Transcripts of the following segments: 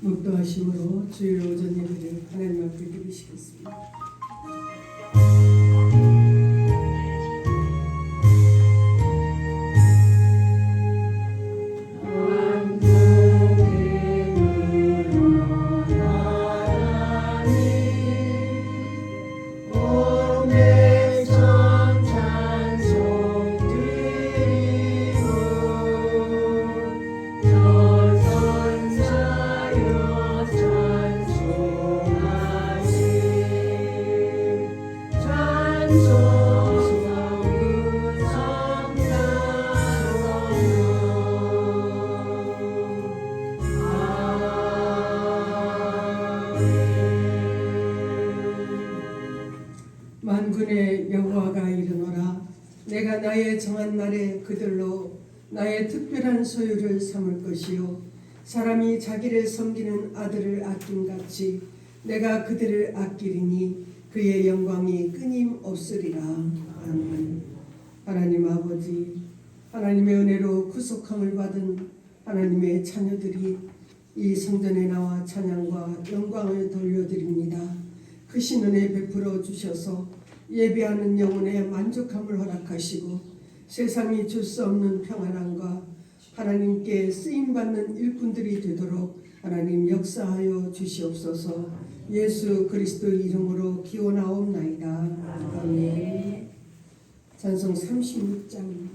묵도하심으로 주일 오전 예배를 하나님 앞에 드리시겠습니다. 만군의 여호와가 이르노라. 내가 나의 정한 날에 그들로 나의 특별한 소유를 삼을 것이요 사람이 자기를 섬기는 아들을 아낌같이 내가 그들을 아끼리니 그의 영광이 끊임없으리라. 아멘. 하나님 아버지, 하나님의 은혜로 구속함을 받은 하나님의 자녀들이 이 성전에 나와 찬양과 영광을 돌려드립니다. 크신 은혜 베풀어 주셔서 예배하는 영혼의 만족함을 허락하시고 세상이 줄 수 없는 평안함과 하나님께 쓰임받는 일꾼들이 되도록 하나님 역사하여 주시옵소서. 예수 그리스도 이름으로 기원하옵나이다. 아멘. 찬송 36장.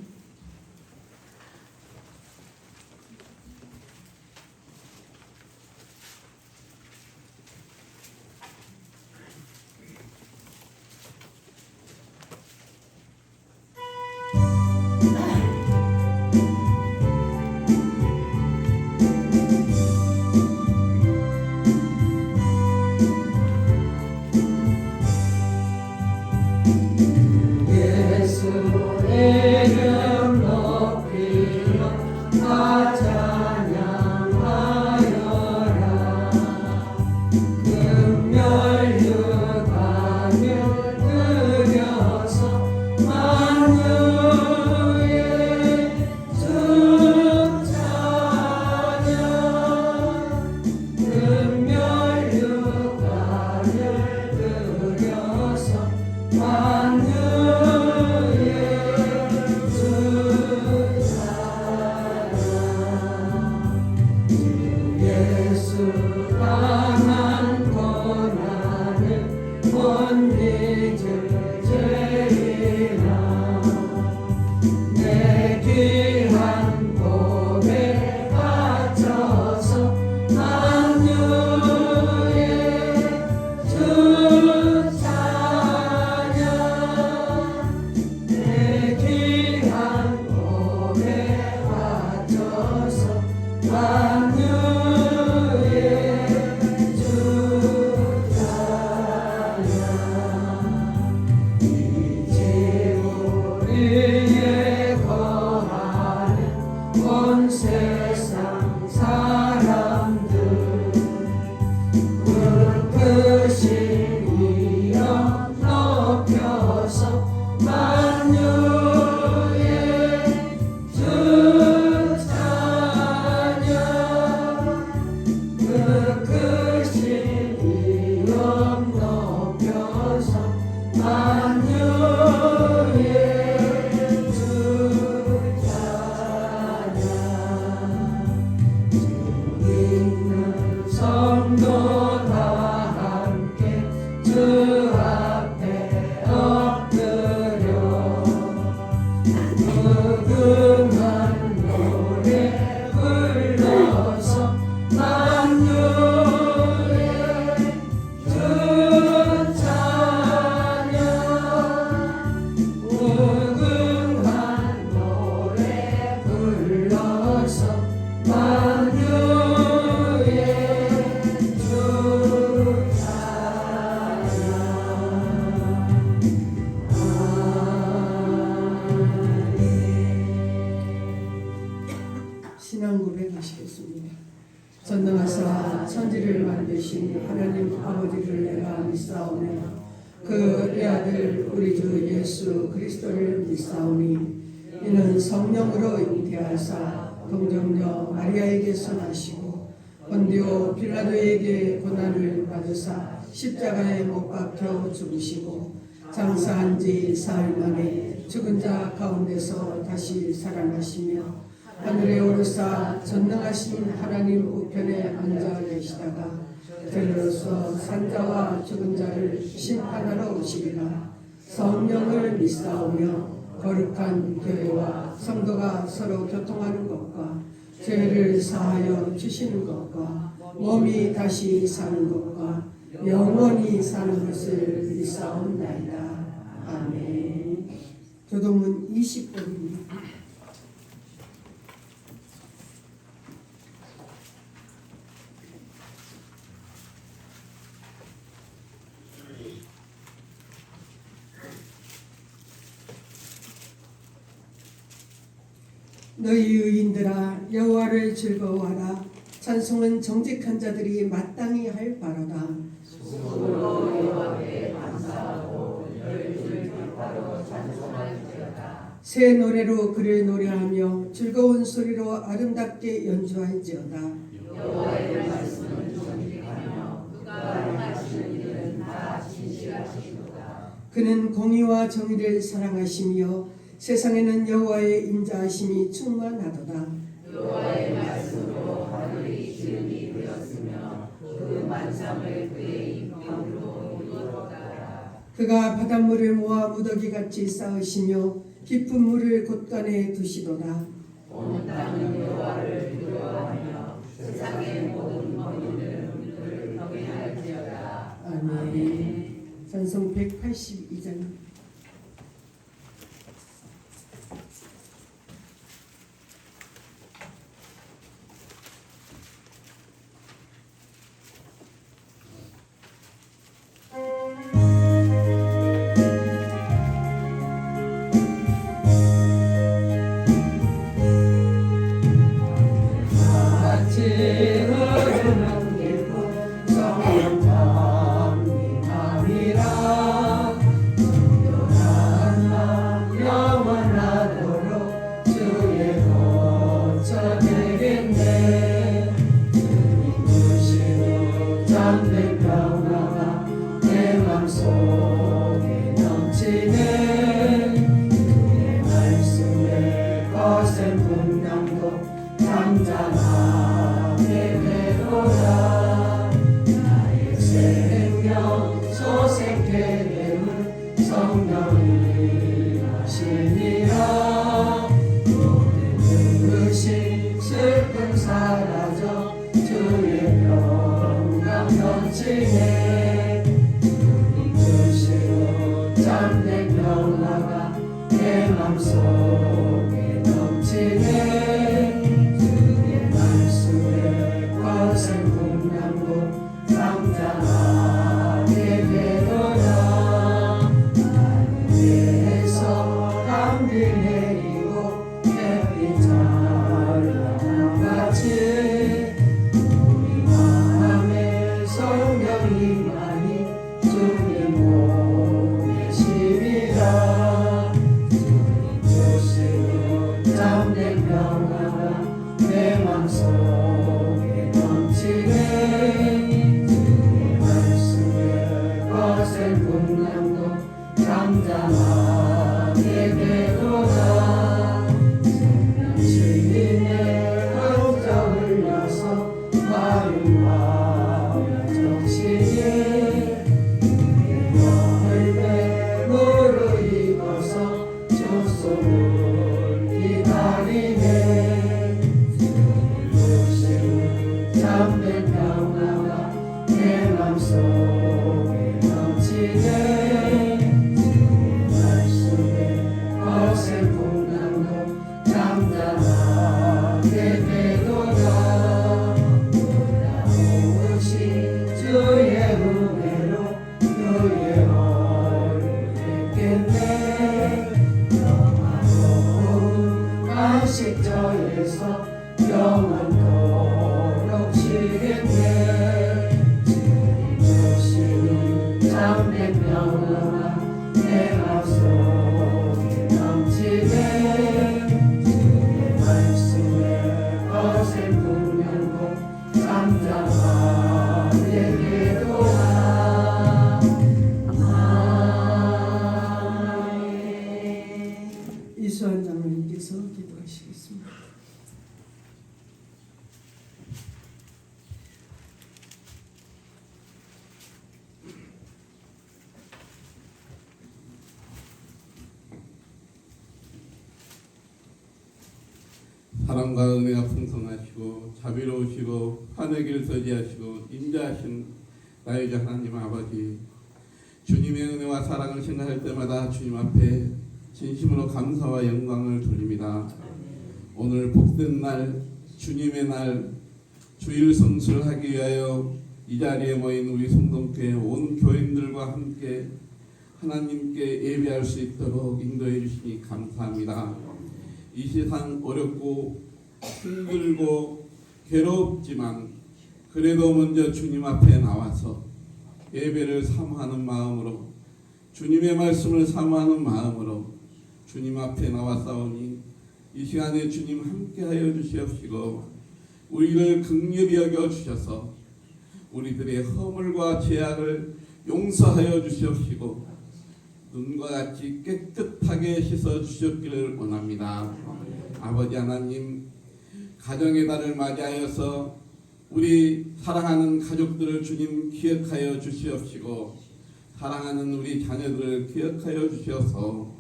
신앙 고백하시겠습니다. 전능하사 천지를 만드신 하나님 아버지를 내가 믿사오며 그의 아들 우리 주 예수 그리스도를 믿사오니 이는 성령으로 잉태하사 동정녀 마리아에게서 나시고 본디오 빌라도에게 고난을 받으사 십자가에 못 박혀 죽으시고 장사한 지 사흘 만에 죽은 자 가운데서 다시 살아나시며 하늘에 오르사 전능하신 하나님 우편에 앉아 계시다가 저희로서 산자와 죽은 자를 심판하러 오시리라. 성령을 믿사오며 거룩한 교회와 성도가 서로 교통하는 것과 죄를 사하여 주시는 것과 몸이 다시 사는 것과 영원히 사는 것을 믿사옵나이다. 아멘. 교도문 20번입니다. 너희 의인들아 여호와를 즐거워하라. 찬송은 정직한 자들이 마땅히 할 바로다. 새 노래로 그를 노래하며 즐거운 소리로 아름답게 연주할지어다. 여호와의 말씀은 정직하며 그가 행하시는 일은 다 진실하시도다. 그는 공의와 정의를 사랑하시며 세상에는 여호와의 인자하심이 충만하도다. 여호와의 말씀으로 하늘이 기름이 되었으며 그 만상을 그의 인격으로 이루었다. 그가 바닷물을 모아 무더기같이 쌓으시며 깊은 물을 곳간에 두시도다. 온 땅은 여호와를 두려워하며 세상의 모든 거민들은 그를 경외할지어다. 아멘. 찬송 182장. 감사와 예배도다. 아멘. 이수환 장로님께서 기도하시겠습니다. 사랑과 은혜가 풍성하시고 자비로우시고 환의 길 서지하시고 인자하신 나의 주 하나님 아버지, 주님의 은혜와 사랑을 생각할 때마다 주님 앞에 진심으로 감사와 영광을 돌립니다. 오늘 복된 날, 주님의 날, 주일 성수를 하기 위하여 이 자리에 모인 우리 성동교회 온 교인들과 함께 하나님께 예배할 수 있도록 인도해 주시니 감사합니다. 이 세상 어렵고 힘들고 괴롭지만 그래도 먼저 주님 앞에 나와서 예배를 사모하는 마음으로, 주님의 말씀을 사모하는 마음으로 주님 앞에 나와싸우니 이 시간에 주님 함께하여 주시옵시고 우리를 긍휼히 여겨 주셔서 우리들의 허물과 죄악을 용서하여 주시옵시고 눈과 같이 깨끗하게 씻어 주셨기를 원합니다. 아버지 하나님, 가정의 달을 맞이하여서 우리 사랑하는 가족들을 주님 기억하여 주시옵시고 사랑하는 우리 자녀들을 기억하여 주셔서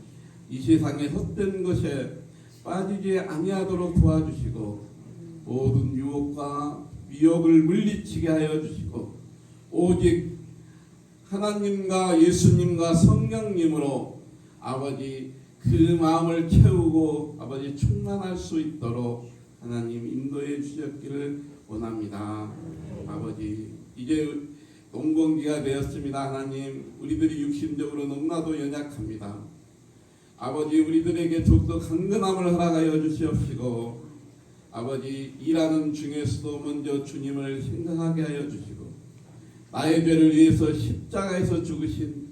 이 세상의 헛된 것에 빠지지 아니하도록 도와주시고 모든 유혹과 미혹을 물리치게 하여 주시고 오직 하나님과 예수님과 성령님으로 아버지 그 마음을 채우고 아버지 충만할 수 있도록 하나님 인도해 주셨기를 원합니다. 아버지, 이제 농번기가 되었습니다. 하나님, 우리들이 육신적으로 너무나도 연약합니다. 아버지, 우리들에게 더욱더 강건함을 허락하여 주시옵시고 아버지, 일하는 중에서도 먼저 주님을 생각하게 하여 주시고 나의 죄를 위해서 십자가에서 죽으신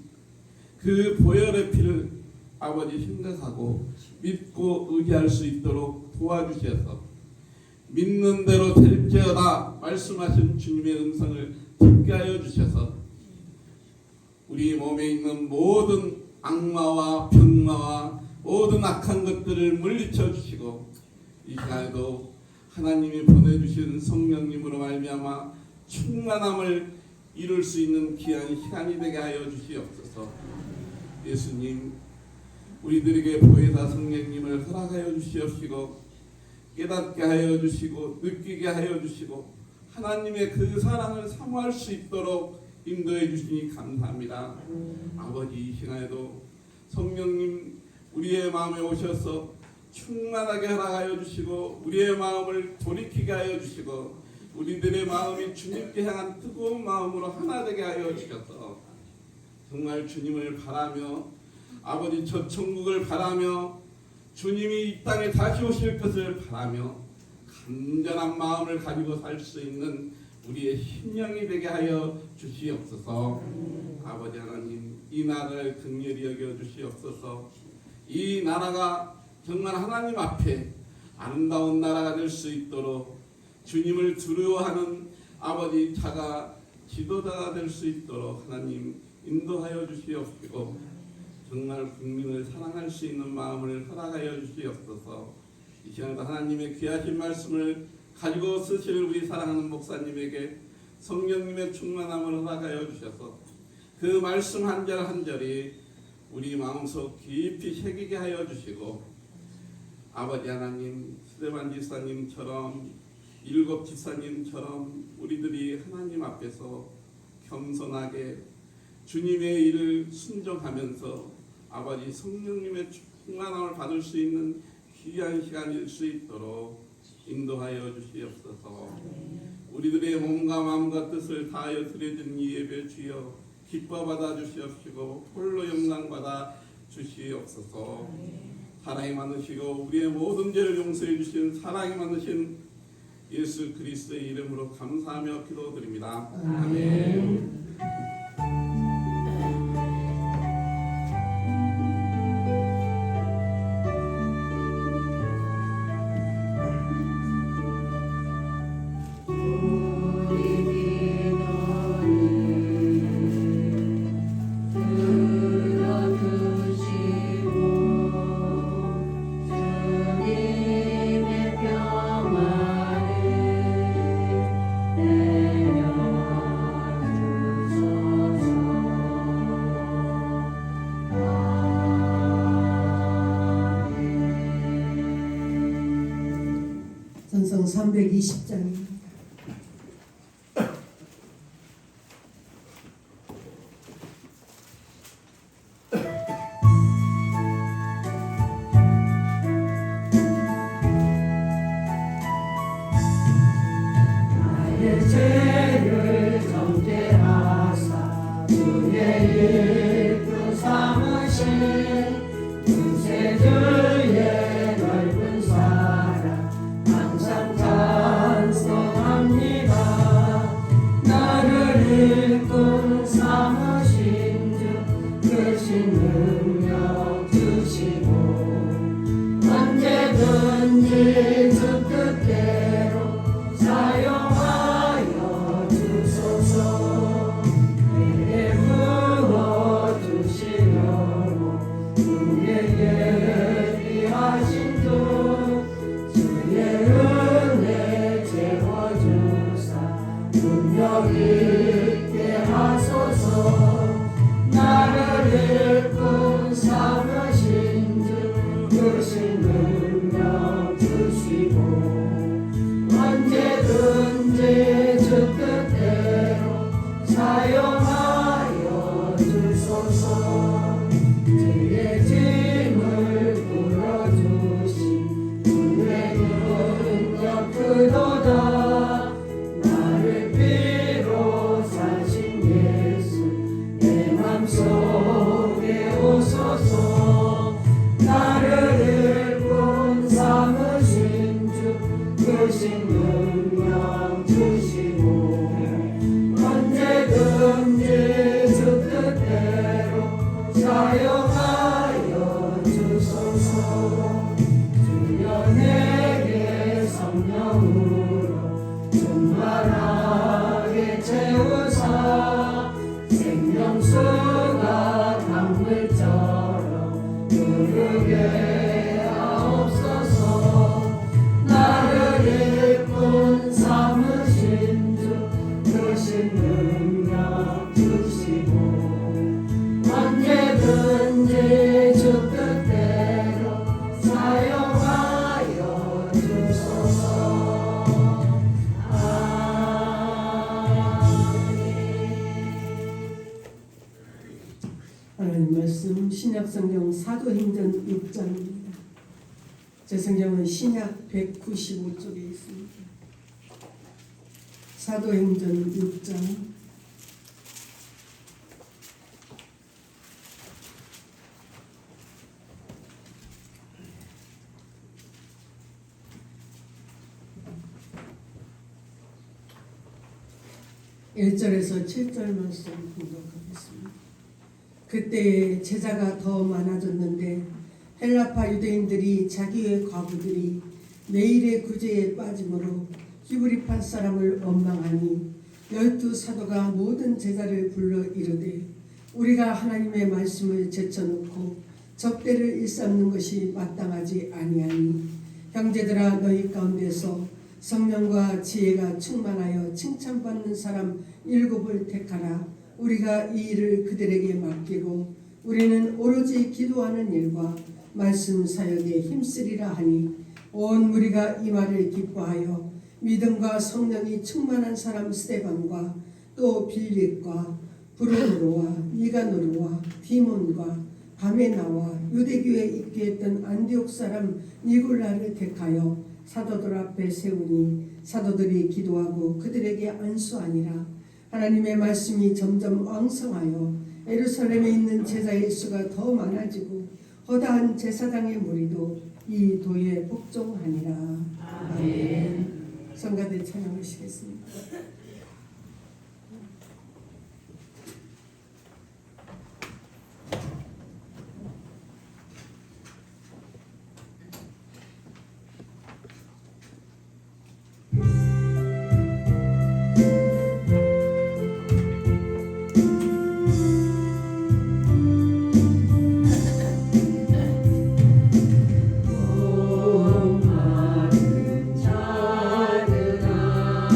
그 보혈의 피를 아버지 생각하고 믿고 의지할 수 있도록 도와주셔서 믿는 대로 될지어다 말씀하신 주님의 음성을 듣게 하여 주셔서 우리 몸에 있는 모든 악마와 병마와 모든 악한 것들을 물리쳐 주시고 이 시간에도 하나님이 보내주신 성령님으로 말미암아 충만함을 이룰 수 있는 귀한 시간이 되게 하여 주시옵소서. 예수님, 우리들에게 보혜사 성령님을 허락하여 주시옵시고 깨닫게 하여 주시고 느끼게 하여 주시고 하나님의 그 사랑을 사모할 수 있도록 인도해 주시니 감사합니다. 아버지, 이 시간에도 성령님 우리의 마음에 오셔서 충만하게 허락하여 주시고 우리의 마음을 돌이키게 하여 주시고 우리들의 마음이 주님께 향한 뜨거운 마음으로 하나 되게 하여 주셔서 정말 주님을 바라며 아버지 저 천국을 바라며 주님이 이 땅에 다시 오실 것을 바라며 간절한 마음을 가지고 살 수 있는 우리의 심령이 되게 하여 주시옵소서. 아버지 하나님, 이 나라를 긍휼히 여겨 주시옵소서. 이 나라가 정말 하나님 앞에 아름다운 나라가 될 수 있도록 주님을 두려워하는 아버지 자가 지도자가 될 수 있도록 하나님 인도하여 주시옵시고 정말 국민을 사랑할 수 있는 마음을 허락하여 주시옵소서. 이 시간에도 하나님의 귀하신 말씀을 가지고 쓰실 우리 사랑하는 목사님에게 성령님의 충만함을 허락하여 주셔서 그 말씀 한 절 한 절이 우리 마음속 깊이 새기게 하여 주시고 아버지 하나님, 스데반 집사님처럼 일곱 집사님처럼 우리들이 하나님 앞에서 겸손하게 주님의 일을 순종하면서 아버지 성령님의 충만함을 받을 수 있는 귀한 시간일 수 있도록 인도하여 주시옵소서. 우리들의 몸과 마음과 뜻을 다하여 드려진 이 예배 주여 기뻐 받아 주시옵시고 홀로 영광 받아 주시옵소서. 사랑이 많으시고 우리의 모든 죄를 용서해 주신 사랑이 많으신 예수 그리스도의 이름으로 감사하며 기도드립니다. 아멘. 320장입니다. 나의 죄를 정죄하사 주의 일꾼 삼으신 구세주의 넓은 사랑 항상 찬송합니다. 나를 일꾼 삼으신 주 크신 능력 주시고 언제든지 주 뜻대로 사용하여 주소서. 내게 부어주시려고 우리에게 예비하신 주 주의 은혜 채워주사 능력 있게 하소서. 나를 일꾼 삼으신 주 크신 능력 주시고 언제든지 주 뜻대로 사용하여 주소서. 주의 짐을 풀어주신 주의 능력 크도다. 나를 피로 사신 예수 내 맘속에 오소서. 나를 일꾼 삼으신 주 크신 능력 주시고 언제든지 주 뜻대로 사용하여 주소서. 주여 내게 성령으로 충만하게 채우사 생명수가 강물처럼 흐르게 하옵소서. 나를 일꾼 삼으신 주 크신 능력 주시고 언제든지 주 뜻대로 사용하여 주소서. 하나님 말씀 신약성경 사도행전 6장입니다. 제 성경은 신약 195쪽에 있습니다. 사도행전 6장 1절에서 7절 말씀 공독하겠습니다. 그때 제자가 더 많아졌는데 헬라파 유대인들이 자기의 과부들이 매일의 구제에 빠짐으로 히브리파 사람을 원망하니 12 사도가 모든 제자를 불러 이르되 우리가 하나님의 말씀을 제쳐놓고 접대를 일삼는 것이 마땅하지 아니하니 형제들아 너희 가운데서 성령과 지혜가 충만하여 칭찬받는 사람 7을 택하라. 우리가 이 일을 그들에게 맡기고 우리는 오로지 기도하는 일과 말씀 사역에 힘쓰리라 하니 온 무리가 이 말을 기뻐하여 믿음과 성령이 충만한 사람 스데반과 또 빌립과 브루노와 니가노르와 디몬과 바메나와 유대교에 있게 했던 안디옥 사람 니골라를 택하여 사도들 앞에 세우니 사도들이 기도하고 그들에게 안수하니라. 하나님의 말씀이 점점 왕성하여 예루살렘에 있는 제자의 수가 더 많아지고 허다한 제사장의 무리도 이 도에 복종하니라. 아멘. 성가대 찬양하시겠습니다. 작으나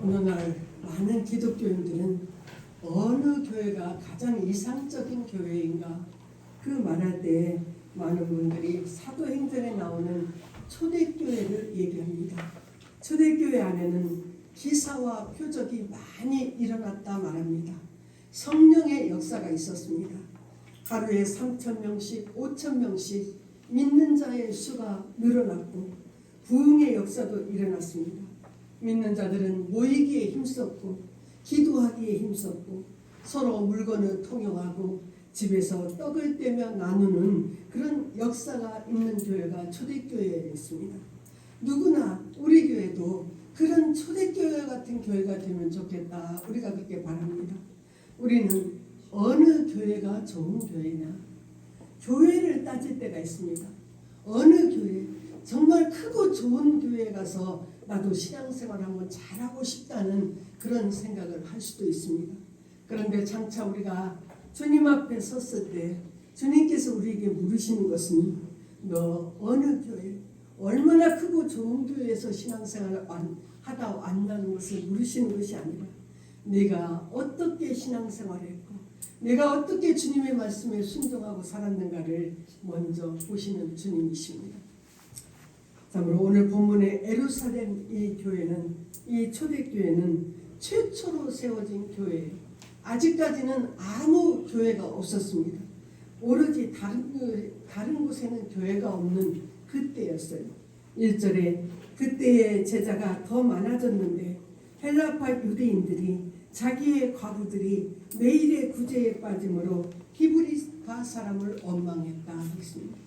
오늘날 많은 기독교인들은 어느 교회가 가장 이상적인 교회인가 그 말할 때 많은 분들이 사도행전에 나오는 초대교회를 얘기합니다. 초대교회 안에는 기사와 표적이 많이 일어났다 말합니다. 성령의 역사가 있었습니다. 하루에 3,000명씩 5,000명씩 믿는 자의 수가 늘어났고 부흥의 역사도 일어났습니다. 믿는 자들은 모이기에 힘썼고 기도하기에 힘썼고 서로 물건을 통용하고 집에서 떡을 떼며 나누는 그런 역사가 있는 교회가 초대교회였습니다. 누구나 우리 교회도 그런 초대교회 같은 교회가 되면 좋겠다. 우리가 그렇게 바랍니다. 우리는 어느 교회가 좋은 교회냐? 교회를 따질 때가 있습니다. 어느 교회? 정말 크고 좋은 교회에 가서 나도 신앙생활 한번 잘하고 싶다는 그런 생각을 할 수도 있습니다. 그런데 장차 우리가 주님 앞에 섰을 때 주님께서 우리에게 물으시는 것은 너 어느 교회, 얼마나 크고 좋은 교회에서 신앙생활을 하다 왔다는 것을 물으시는 것이 아니라 내가 어떻게 신앙생활했고 내가 어떻게 주님의 말씀에 순종하고 살았는가를 먼저 보시는 주님이십니다. 참으로 오늘 본문의 에루살렘 이 교회는 이 초대교회는 최초로 세워진 교회예요. 아직까지는 아무 교회가 없었습니다. 오로지 다른 곳에는 교회가 없는 그때였어요. 1절에 그때의 제자가 더 많아졌는데 헬라파 유대인들이 자기의 과부들이 매일의 구제에 빠짐으로 히브리파 사람을 원망했다 했습니다.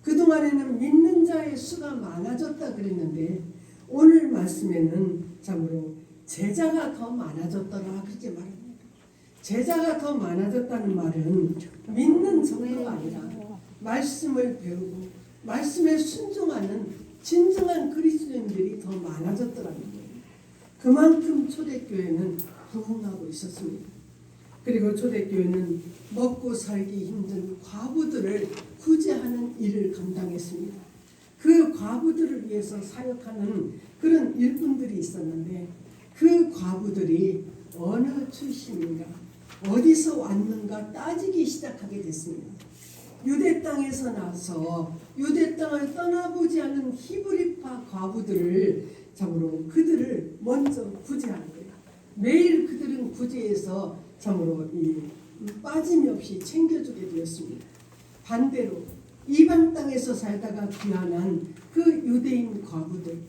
그동안에는 믿는 자의 수가 많아졌다 그랬는데 오늘 말씀에는 참으로 제자가 더 많아졌더라 그렇게 말합니다. 제자가 더 많아졌다는 말은 믿는 정도가 아니라 말씀을 배우고 말씀에 순종하는 진정한 그리스도인들이 더 많아졌더라는 거예요. 그만큼 초대교회는 부흥하고 있었습니다. 그리고 초대교회는 먹고 살기 힘든 과부들을 구제하는 일을 감당했습니다. 그 과부들을 위해서 사역하는 그런 일꾼들이 있었는데 그 과부들이 어느 출신인가 어디서 왔는가 따지기 시작하게 됐습니다. 유대 땅에서 나서 유대 땅을 떠나보지 않은 히브리파 과부들을 참으로 그들을 먼저 구제하는 거예요. 매일 그들은 구제해서 참으로 빠짐없이 챙겨주게 되었습니다. 반대로 이방 땅에서 살다가 귀환한 그 유대인 과부들,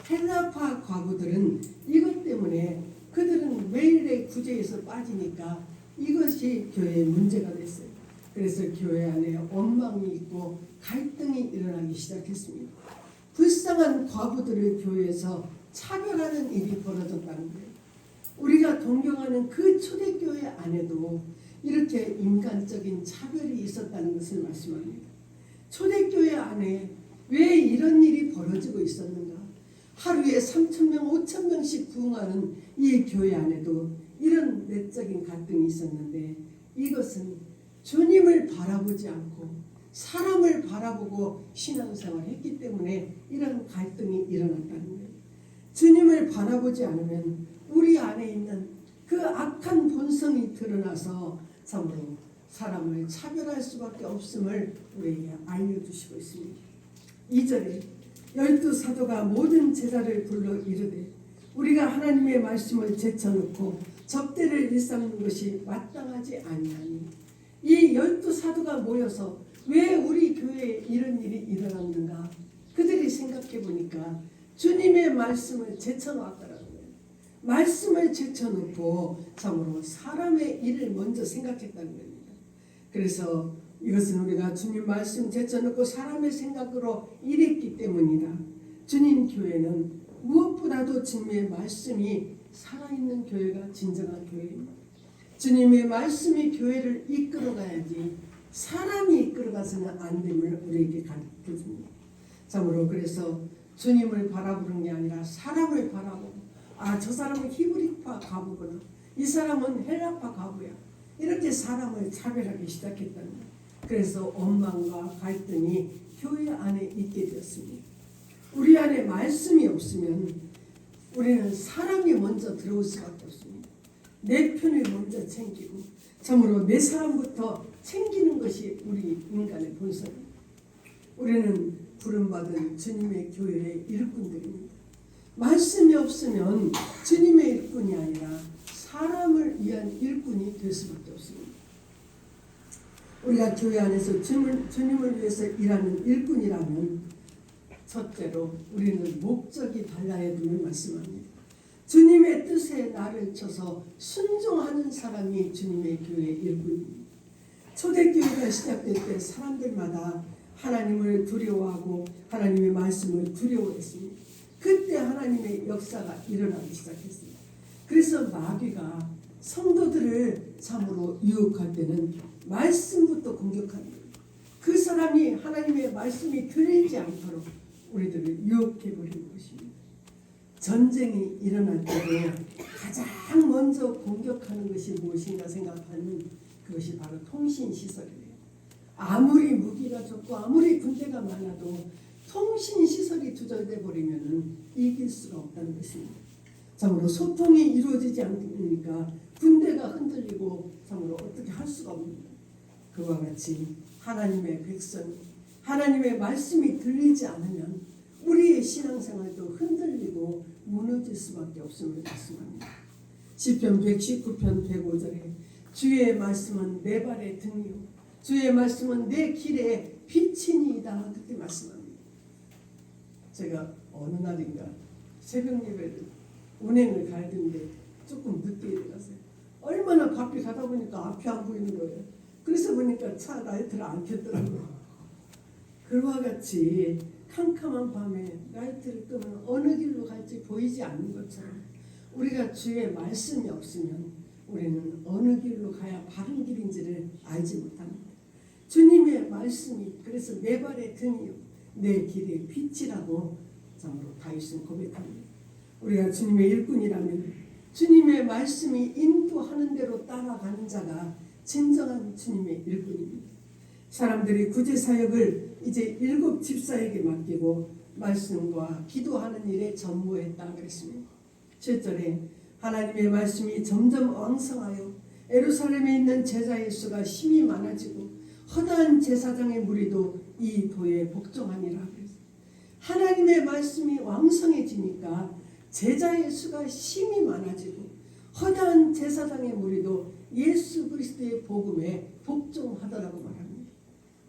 헬라파 과부들은 이것 때문에 그들은 매일의 구제에서 빠지니까 이것이 교회의 문제가 됐어요. 그래서 교회 안에 원망이 있고 갈등이 일어나기 시작했습니다. 불쌍한 과부들을 교회에서 차별하는 일이 벌어졌다는 거예요. 우리가 동경하는 그 초대교회 안에도 이렇게 인간적인 차별이 있었다는 것을 말씀합니다. 초대교회 안에 왜 이런 일이 벌어지고 있었는가? 하루에 3,000명, 5,000명씩 부흥하는 이 교회 안에도 이런 내적인 갈등이 있었는데 이것은 주님을 바라보지 않고 사람을 바라보고 신앙생활을 했기 때문에 이런 갈등이 일어났다는 거예요. 주님을 바라보지 않으면 우리 안에 있는 그 악한 본성이 드러나서 참으로 사람을 차별할 수밖에 없음을 우리에게 알려주시고 있습니다. 2절에 12사도가 모든 제자를 불러 이르되 우리가 하나님의 말씀을 제쳐놓고 접대를 일삼는 것이 마땅하지 아니하니 이 12사도가 모여서 왜 우리 교회에 이런 일이 일어났는가 그들이 생각해 보니까 주님의 말씀을 제쳐놓았더라는 거예요. 말씀을 제쳐놓고 참으로 사람의 일을 먼저 생각했다는 겁니다. 그래서 이것은 우리가 주님 말씀 제쳐놓고 사람의 생각으로 일했기 때문이다. 주님 교회는 무엇보다도 주님의 말씀이 살아있는 교회가 진정한 교회입니다. 주님의 말씀이 교회를 이끌어가야지 사람이 이끌어가서는 안 됨을 우리에게 가르쳐줍니다. 참으로 그래서 주님을 바라보는 게 아니라 사람을 바라보고 저 사람은 히브리파 과부구나 이 사람은 헬라파 과부야 이렇게 사람을 차별하기 시작했다는 거예요. 그래서 원망과 갈등이 교회 안에 있게 되었습니다. 우리 안에 말씀이 없으면 우리는 사람이 먼저 들어올 수밖에 없습니다. 내 편을 먼저 챙기고 참으로 내 사람부터 챙기는 것이 우리 인간의 본성입니다. 우리는 부름받은 주님의 교회의 일꾼들입니다. 말씀이 없으면 주님의 일꾼이 아니라 사람을 위한 일꾼이 될 수밖에 없습니다. 우리가 교회 안에서 주님을 위해서 일하는 일꾼이라면 첫째로 우리는 목적이 달라야 됨을 말씀합니다. 주님의 뜻에 나를 쳐서 순종하는 사람이 주님의 교회의 일꾼입니다. 초대교회가 시작될 때 사람들마다 하나님을 두려워하고 하나님의 말씀을 두려워했습니다. 그때 하나님의 역사가 일어나기 시작했습니다. 그래서 마귀가 성도들을 참으로 유혹할 때는 말씀부터 공격합니다. 그 사람이 하나님의 말씀이 들리지 않도록 우리들을 유혹해버리는 것입니다. 전쟁이 일어날 때도 가장 먼저 공격하는 것이 무엇인가 생각하면 그것이 바로 통신시설이에요. 아무리 무기가 좋고 아무리 군대가 많아도 통신시설이 두절돼 버리면 이길 수가 없다는 것입니다. 참으로 소통이 이루어지지 않으니까 군대가 흔들리고 참으로 어떻게 할 수가 없습니다. 그와 같이 하나님의 백성, 하나님의 말씀이 들리지 않으면 우리의 신앙생활도 흔들리고 무너질 수밖에 없음을 말씀합니다. 시편 119편 105절에 주의 말씀은 내 발의 등이요 주의 말씀은 내 길에 빛이니이다 그렇게 말씀합니다. 제가 어느 날인가 새벽 예배를 운행을 가야 되는데 조금 늦게 일어났어요. 얼마나 바삐 가다 보니까 앞이 안 보이는 거예요. 그래서 보니까 차 라이트를 안 켰더라고요. 그와 같이 캄캄한 밤에 라이트를 끄면 어느 길로 갈지 보이지 않는 것처럼 우리가 주의 말씀이 없으면 우리는 어느 길로 가야 바른 길인지를 알지 못합니다. 주님의 말씀이 그래서 내 발의 등이요 내 길의 빛이라고 참으로 다윗은 고백합니다. 우리가 주님의 일꾼이라면 주님의 말씀이 인도하는 대로 따라가는 자가 진정한 주님의 일꾼입니다. 사람들이 구제사역을 이제 7 집사에게 맡기고 말씀과 기도하는 일에 전무했다 그랬습니다. 7절에 하나님의 말씀이 점점 왕성하여 예루살렘에 있는 제자의 수가 심히 많아지고 허다한 제사장의 무리도 이 도에 복종하니라 그랬어요. 하나님의 말씀이 왕성해지니까 제자의 수가 심히 많아지고 허다한 제사장의 무리도 예수 그리스도의 복음에 복종하더라고 말합니다.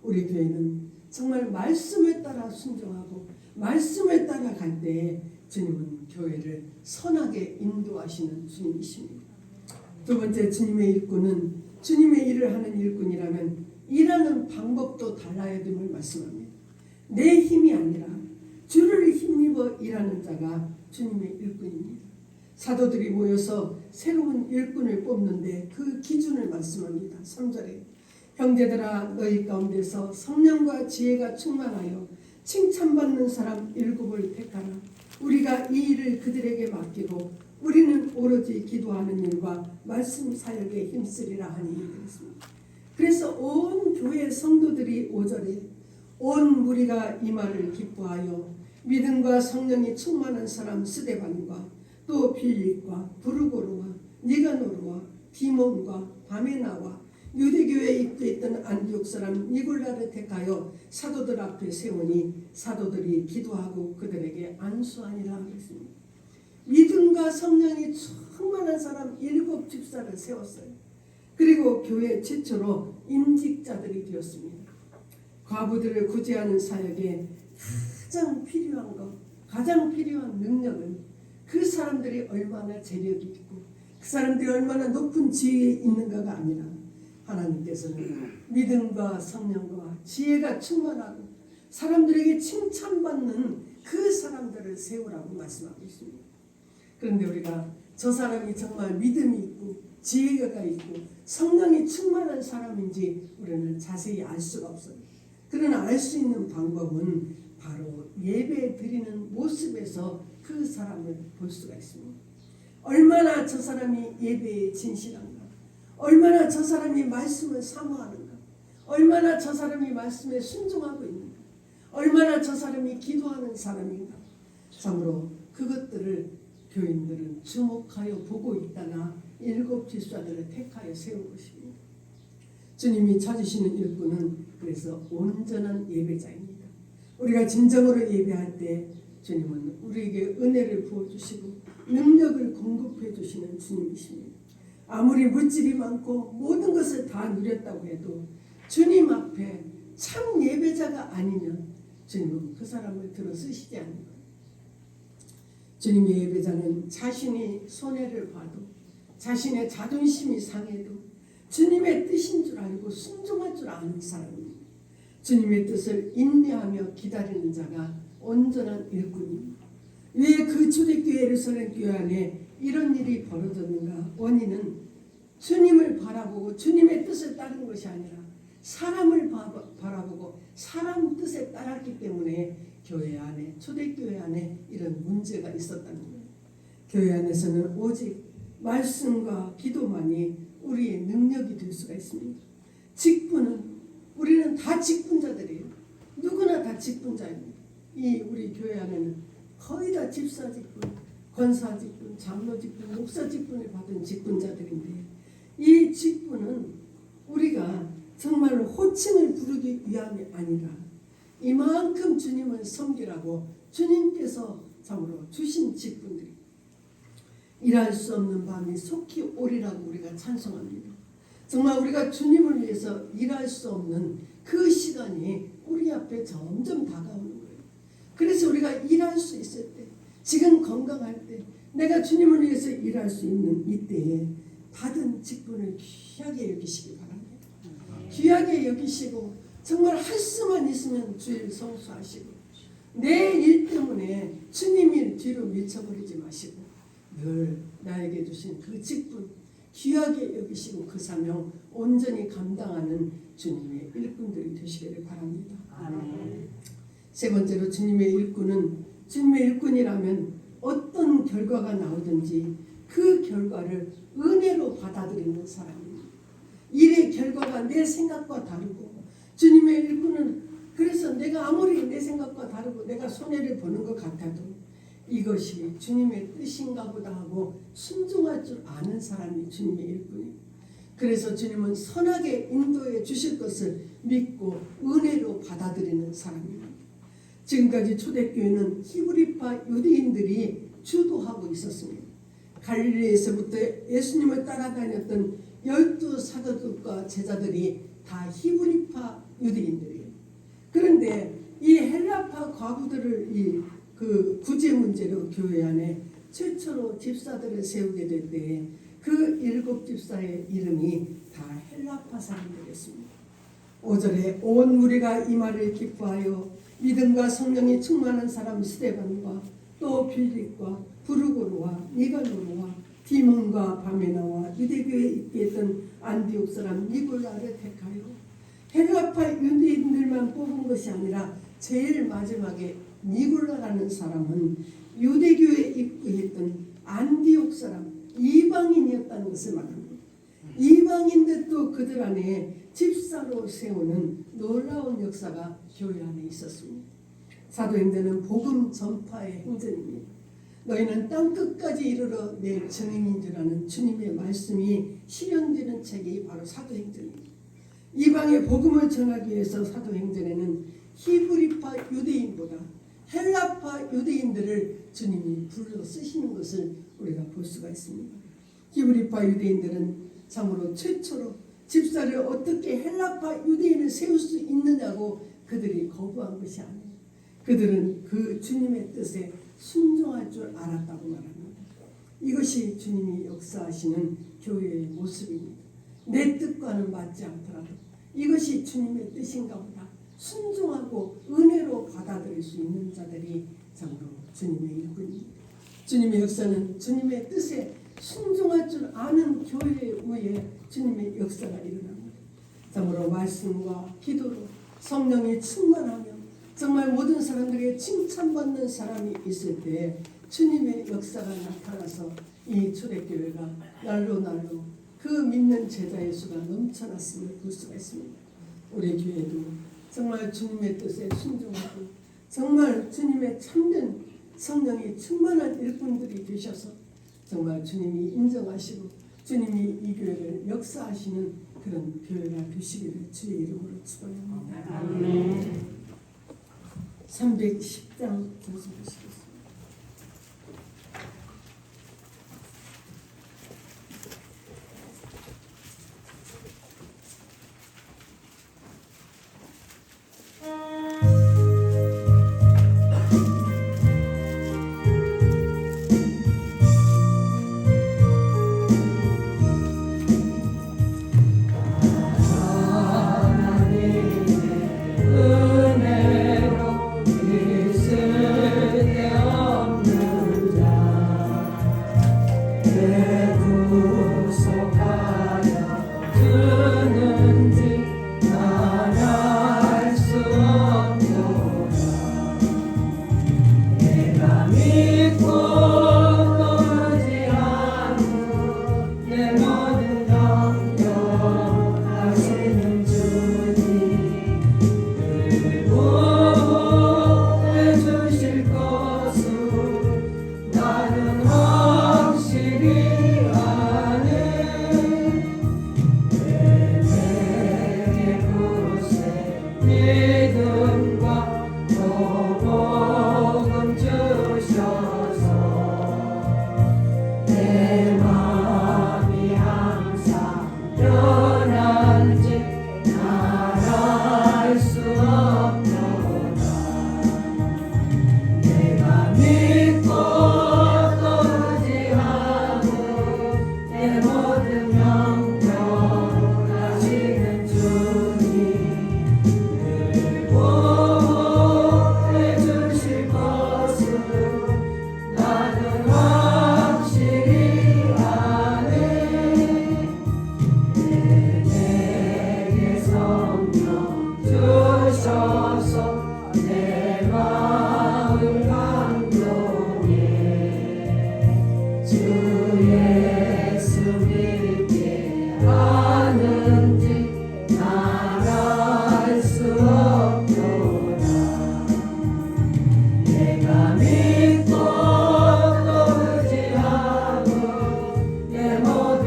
우리 교회는 정말 말씀에 따라 순종하고 말씀에 따라 갈 때 주님은 교회를 선하게 인도하시는 주님이십니다. 두 번째 주님의 일꾼은 주님의 일을 하는 일꾼이라면 일하는 방법도 달라야 됨을 말씀합니다. 내 힘이 아니라 주를 힘입어 일하는 자가 주님의 일꾼입니다. 사도들이 모여서 새로운 일꾼을 뽑는데 그 기준을 말씀합니다. 3절에 형제들아 너희 가운데서 성령과 지혜가 충만하여 칭찬받는 사람 7을 택하라. 우리가 이 일을 그들에게 맡기고 우리는 오로지 기도하는 일과 말씀 사역에 힘쓰리라 하니 그랬습니다. 그래서 온 교회 성도들이 5절에 온 무리가 이 말을 기뻐하여 믿음과 성령이 충만한 사람 스데반과 또 빌립과 부르고르와 니가노르와 디몬과 바메나와 유대교회에 입주했던 안디옥 사람 니골라를 택하여 사도들 앞에 세우니 사도들이 기도하고 그들에게 안수하니라 그랬습니다. 믿음과 성령이 충만한 사람 7 집사를 세웠어요. 그리고 교회 최초로 임직자들이 되었습니다. 과부들을 구제하는 사역에 가장 필요한 것, 가장 필요한 능력은 그 사람들이 얼마나 재력이 있고 그 사람들이 얼마나 높은 지혜에 있는가가 아니라 하나님께서는 믿음과 성령과 지혜가 충만하고 사람들에게 칭찬받는 그 사람들을 세우라고 말씀하고 있습니다. 그런데 우리가 저 사람이 정말 믿음이 있고 지혜가 있고 성령이 충만한 사람인지 우리는 자세히 알 수가 없어요. 그러나 알 수 있는 방법은 바로 예배 드리는 모습에서 그 사람을 볼 수가 있습니다. 얼마나 저 사람이 예배에 진실한가, 얼마나 저 사람이 말씀을 사모하는가, 얼마나 저 사람이 말씀에 순종하고 있는가, 얼마나 저 사람이 기도하는 사람인가. 참으로 그것들을 교인들은 주목하여 보고 있다가 7 집사들을 택하여 세운 것입니다. 주님이 찾으시는 일꾼은 그래서 온전한 예배자입니다. 우리가 진정으로 예배할 때 주님은 우리에게 은혜를 부어주시고 능력을 공급해 주시는 주님이십니다. 아무리 물질이 많고 모든 것을 다 누렸다고 해도 주님 앞에 참 예배자가 아니면 주님은 그 사람을 들어 쓰시지 않는 거예요. 주님의 예배자는 자신이 손해를 봐도 자신의 자존심이 상해도 주님의 뜻인 줄 알고 순종할 줄 아는 사람입니다. 주님의 뜻을 인내하며 기다리는 자가 온전한 일꾼입니다. 왜 그 초대교회 예루살렘 교회 안에 이런 일이 벌어졌는가? 원인은 주님을 바라보고 주님의 뜻을 따른 것이 아니라 사람을 바라보고 사람 뜻에 따랐기 때문에 교회 안에 초대교회 안에 이런 문제가 있었다는 거예요. 교회 안에서는 오직 말씀과 기도만이 우리의 능력이 될 수가 있습니다. 직분은 우리는 다 직분자들이에요. 누구나 다 직분자입니다. 이 우리 교회 안에는 거의 다 집사 직분, 권사 직분, 장로 직분, 목사 직분을 받은 직분자들인데 이 직분은 우리가 정말로 호칭을 부르기 위함이 아니라 이만큼 주님을 섬기라고 주님께서 참으로 주신 직분들이 일할 수 없는 밤이 속히 오리라고 우리가 찬송합니다. 정말 우리가 주님을 위해서 일할 수 없는 그 시간이 우리 앞에 점점 다가오는 거예요. 그래서 우리가 일할 수 있을 때, 지금 건강할 때, 내가 주님을 위해서 일할 수 있는 이때에 받은 직분을 귀하게 여기시기 바랍니다. 귀하게 여기시고 정말 할 수만 있으면 주일 성수하시고 내 일 때문에 주님이 뒤로 밀쳐버리지 마시고 늘 나에게 주신 그 직분 귀하게 여기시고 그 사명 온전히 감당하는 주님의 일꾼들이 되시기를 바랍니다. 아멘. 세 번째로 주님의 일꾼이라면 어떤 결과가 나오든지 그 결과를 은혜로 받아들이는 사람입니다. 일의 결과가 내 생각과 다르고 주님의 일꾼은 그래서 내가 아무리 내 생각과 다르고 내가 손해를 보는 것 같아도 이것이 주님의 뜻인가 보다 하고 순종할 줄 아는 사람이 주님의 일꾼입니다. 그래서 주님은 선하게 인도해 주실 것을 믿고 은혜로 받아들이는 사람입니다. 지금까지 초대교회는 히브리파 유대인들이 주도하고 있었습니다. 갈릴리에서부터 예수님을 따라다녔던 12 사도들과 제자들이 다 히브리파 유대인들이에요. 그런데 이 헬라파 과부들을 그 구제 문제로 교회 안에 최초로 집사들을 세우게 될 때 그 7 집사의 이름이 다 헬라파 사람들이었습니다. 5절에 온 무리가 이 말을 기뻐하여 믿음과 성령이 충만한 사람 스데반과 또 빌립과 부르고로와 니가노로와 디몬과 바메나와 유대교에 있게 했던 안디옥 사람 니골라를 택하여 헬라파 유대인들만 뽑은 것이 아니라 제일 마지막에 니골라라는 사람은 유대교에 입구했던 안디옥 사람 이방인이었다는 것을 말합니다. 이방인들도 그들 안에 집사로 세우는 놀라운 역사가 교회 안에 있었습니다. 사도행전은 복음 전파의 행전입니다. 너희는 땅끝까지 이르러 내 증인인 줄 아는 주님의 말씀이 실현되는 책이 바로 사도행전입니다. 이방의 복음을 전하기 위해서 사도행전에는 히브리파 유대인보다 헬라파 유대인들을 주님이 불러 쓰시는 것을 우리가 볼 수가 있습니다. 히브리파 유대인들은 참으로 최초로 집사를 어떻게 헬라파 유대인을 세울 수 있느냐고 그들이 거부한 것이 아니에요. 그들은 그 주님의 뜻에 순종할 줄 알았다고 말합니다. 이것이 주님이 역사하시는 교회의 모습입니다. 내 뜻과는 맞지 않더라도 이것이 주님의 뜻인가 보다 순종하고 은혜로 받아들일 수 있는 자들이 참으로 주님의 일꾼입니다. 주님의 역사는 주님의 뜻에 순종할 줄 아는 교회 위에 주님의 역사가 일어납니다. 참으로 말씀과 기도로 성령이 충만하며 정말 모든 사람들에게 칭찬받는 사람이 있을 때 주님의 역사가 나타나서 이 초대교회가 날로 그 믿는 제자의 수가 넘쳐났음을 볼 수가 있습니다. 우리 교회도 정말 주님의 뜻에 순종하고 정말 주님의 참된 성령이 충만한 일꾼들이 되셔서 정말 주님이 인정하시고 주님이 이 교회를 역사하시는 그런 교회가 되시기를 주의 이름으로 축원합니다. 아멘. 310장 전수보시겠습니다. 은혜로 있을 데 없는 자내 구속하여 주는지 난 알 수 없도다. 내가 믿고 떠나지 않고 내 모든 영역하시는 주님 보호해 주실 것을 나는 확실히 아네. 내 곳에 믿음과 복음 주셔서 내 마음이 항상 편한지 날 알 수 없도다. 내가 믿고 떠나지 않고 내 모든 영역하시는 주님 늘 보호해 주실 것을 나는 확실히 아네. 내게 성령 주셔서 내 마음 감동해 주 예수 믿게 하는지 날 알 수 없도다. 내가 믿고 떠나지 않고 내 모든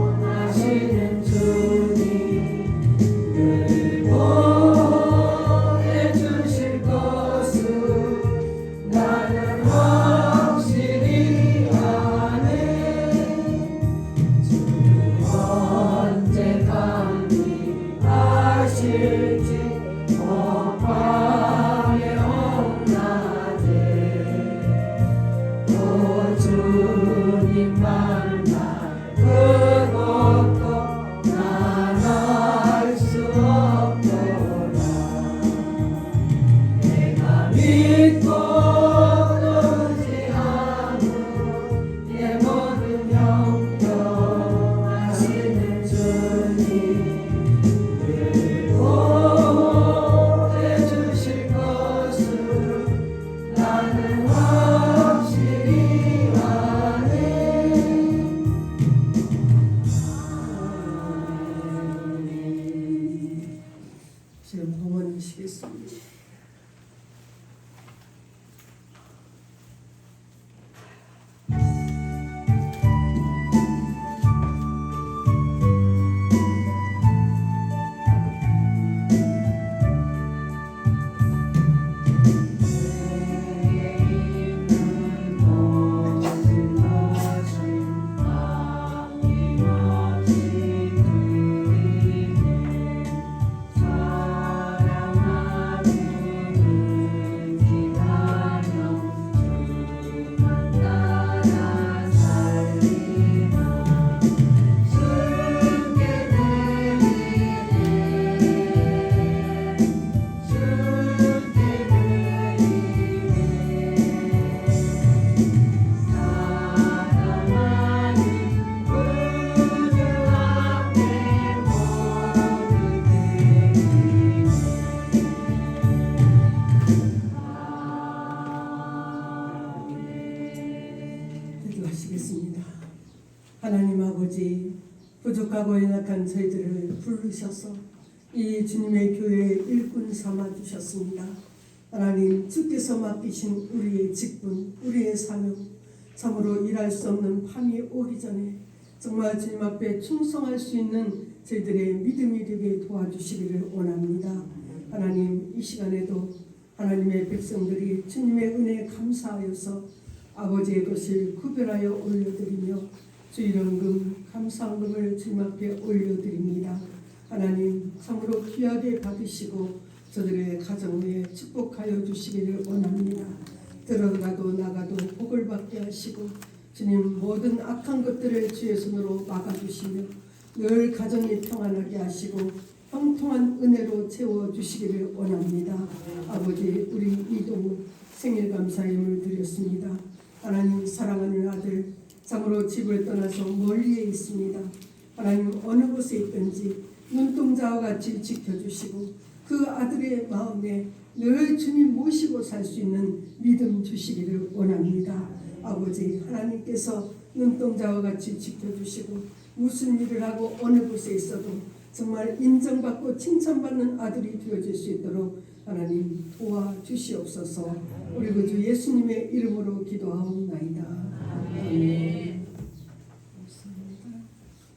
영역하시는 주님 늘 보호해 주실 것을 나는 확실히 아네. 주 언제 감히 하실지 법방에 없나데 또 주님 만날 그것도 난 알 수 없도다. 내가 믿고 떠나지 않고 내 모든 영역하시는 주님 늘 보호해 주실 것을 나는 확실히 아네. 지금 봉헌하시겠습니다. 기도하시겠습니다. 하나님 아버지, 부족하고 연약한 저희들을 부르셔서 이 주님의 교회의 일꾼 삼아 주셨습니다. 하나님 주께서 맡기신 우리의 직분, 우리의 사명, 참으로 일할 수 없는 밤이 오기 전에 정말 주님 앞에 충성할 수 있는 저희들의 믿음이 되게 도와주시기를 원합니다. 하나님, 이 시간에도 하나님의 백성들이 주님의 은혜에 감사하여서 아버지의 것을 구별하여 올려드리며 주일원금 감사원금을 주님 앞에 올려드립니다. 하나님, 참으로 귀하게 받으시고 저들의 가정에 축복하여 주시기를 원합니다. 들어가도 나가도 복을 받게 하시고 주님, 모든 악한 것들을 주의 손으로 막아주시며 늘 가정이 평안하게 하시고 형통한 은혜로 채워주시기를 원합니다. 아버지, 우리 이동우 생일 감사임을 드렸습니다. 하나님, 사랑하는 아들 참으로 집을 떠나서 멀리에 있습니다. 하나님, 어느 곳에 있든지 눈동자와 같이 지켜주시고 그 아들의 마음에 늘 주님 모시고 살 수 있는 믿음 주시기를 원합니다. 아버지, 하나님께서 눈동자와 같이 지켜주시고 무슨 일을 하고 어느 곳에 있어도 정말 인정받고 칭찬받는 아들이 되어질 수 있도록 하나님 도와주시옵소서. 우리 구주 예수님의 이름으로 기도하옵나이다. 아멘.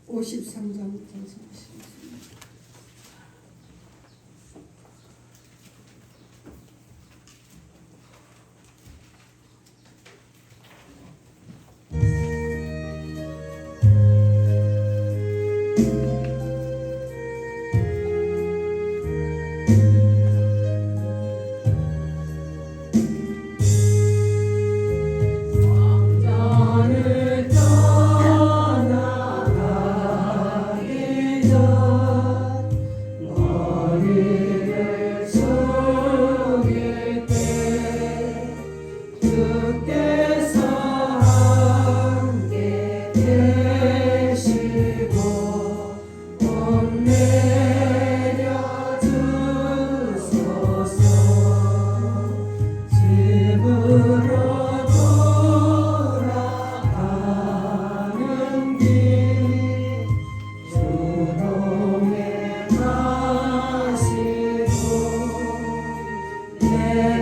53장 전승하시겠습니다. 왕자를 떠나가기 전 머리를 숙일 때 주께서 함께 계시고 온 내려 주소서. 집으로 돌아가는 길 주동에 가시고 내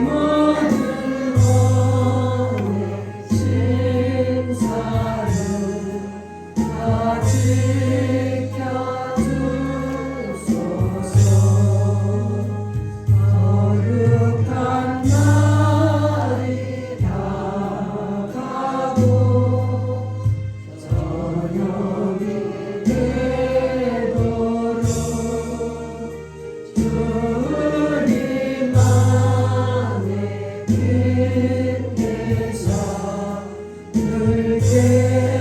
모든 몸의 심사를 다 지켜주소서. 거룩한 날이 다가고 저녁이 되도록 주님만의 빛내사 늘 계시옵소서.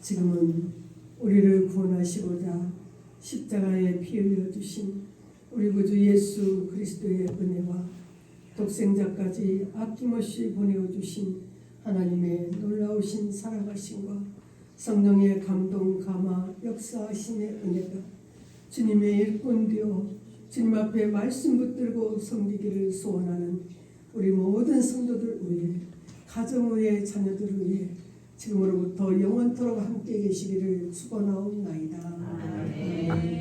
지금은 우리를 구원하시고자 십자가에 피 흘려 주신 우리 구주 예수 그리스도의 은혜와 독생자까지 아낌없이 보내어 주신 하나님의 놀라우신 사랑하심과 성령의 감동 감화 역사하심의 은혜가 주님의 일꾼 되어 주님 앞에 말씀 붙들고 섬기기를 소원하는 우리 모든 성도들 위해 가정 위에 자녀들 위해 지금으로부터 영원토록 함께 계시기를 축원하옵나이다. 아멘.